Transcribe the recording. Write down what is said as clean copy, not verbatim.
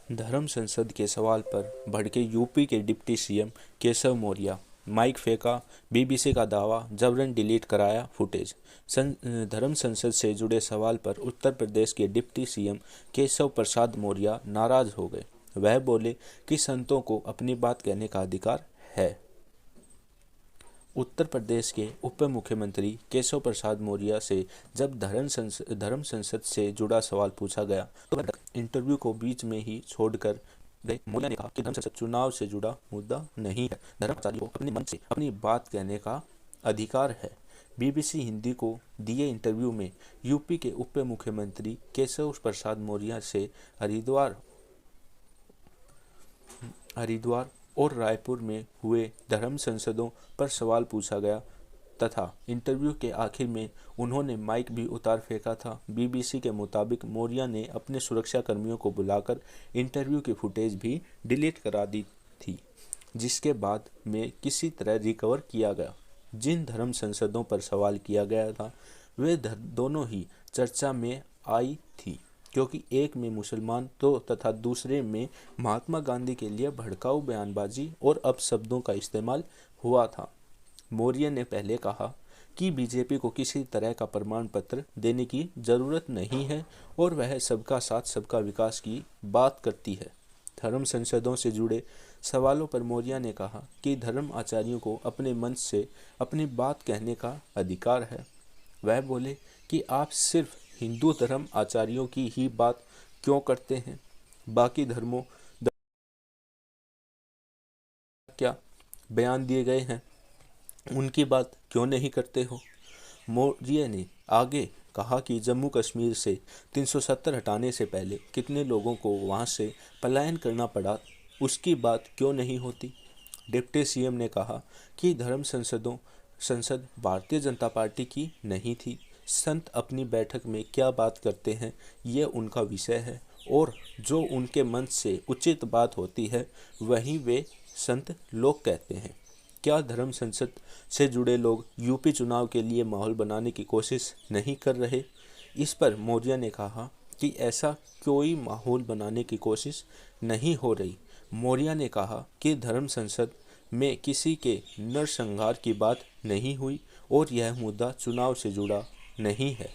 धर्म संसद के सवाल पर भड़के यूपी के deputy CM Keshav Maurya. Mike फेंका, बीबीसी का दावा, जबरन डिलीट कराया फुटेज। धर्म संसद से जुड़े सवाल पर उत्तर प्रदेश के डिप्टी सीएम केशव प्रसाद मौर्य नाराज हो गए। वह बोले कि संतों को अपनी बात कहने का अधिकार है। उत्तर प्रदेश के उप मुख्यमंत्री केशव प्रसाद मौर्य से जब धर्म संसद से जुड़ा सवाल पूछा गया तो इंटरव्यू को बीच में ही छोड़कर गए। मौर्य ने कहा कि धर्म संसद चुनाव से जुड़ा मुद्दा नहीं है। धर्माचार्यों को अपने मन से अपनी बात कहने का अधिकार है। बीबीसी हिंदी को दिए इंटरव्यू में यूपी के उप मुख्यमंत्री केशव प्रसाद मौर्य से हरिद्वार और रायपुर में हुए धर्म संसदों पर सवाल पूछा गया तथा इंटरव्यू के आखिर में उन्होंने माइक भी उतार फेंका था। बीबीसी के मुताबिक मौर्य ने अपने सुरक्षा कर्मियों को बुलाकर इंटरव्यू की फुटेज भी डिलीट करा दी थी, जिसके बाद में किसी तरह रिकवर किया गया। जिन धर्म संसदों पर सवाल किया गया था वे दोनों ही चर्चा में आई थी, क्योंकि एक में मुसलमान तो तथा दूसरे में महात्मा गांधी के लिए भड़काऊ बयानबाजी और अपशब्दों का इस्तेमाल हुआ था। मौर्य ने पहले कहा कि बीजेपी को किसी तरह का प्रमाण पत्र देने की जरूरत नहीं है और वह सबका साथ सबका विकास की बात करती है। धर्म संसदों से जुड़े सवालों पर मौर्य ने कहा कि धर्म आचार्यों को अपने मंच से अपनी बात कहने का अधिकार है। वह बोले कि आप सिर्फ हिंदू धर्म आचार्यों की ही बात क्यों करते हैं, बाकी धर्मों क्या बयान दिए गए हैं उनकी बात क्यों नहीं करते हो। मौर्य ने आगे कहा कि जम्मू कश्मीर से 370 हटाने से पहले कितने लोगों को वहां से पलायन करना पड़ा, उसकी बात क्यों नहीं होती। डिप्टी सीएम ने कहा कि धर्म संसद भारतीय जनता पार्टी की नहीं थी। संत अपनी बैठक में क्या बात करते हैं ये उनका विषय है और जो उनके मन से उचित बात होती है वही वे संत लोग कहते हैं। क्या धर्म संसद से जुड़े लोग यूपी चुनाव के लिए माहौल बनाने की कोशिश नहीं कर रहे। इस पर मौर्य ने कहा कि ऐसा कोई माहौल बनाने की कोशिश नहीं हो रही। मौर्य ने कहा कि धर्म संसद में किसी के नरसंहार की बात नहीं हुई और यह मुद्दा चुनाव से जुड़ा नहीं है।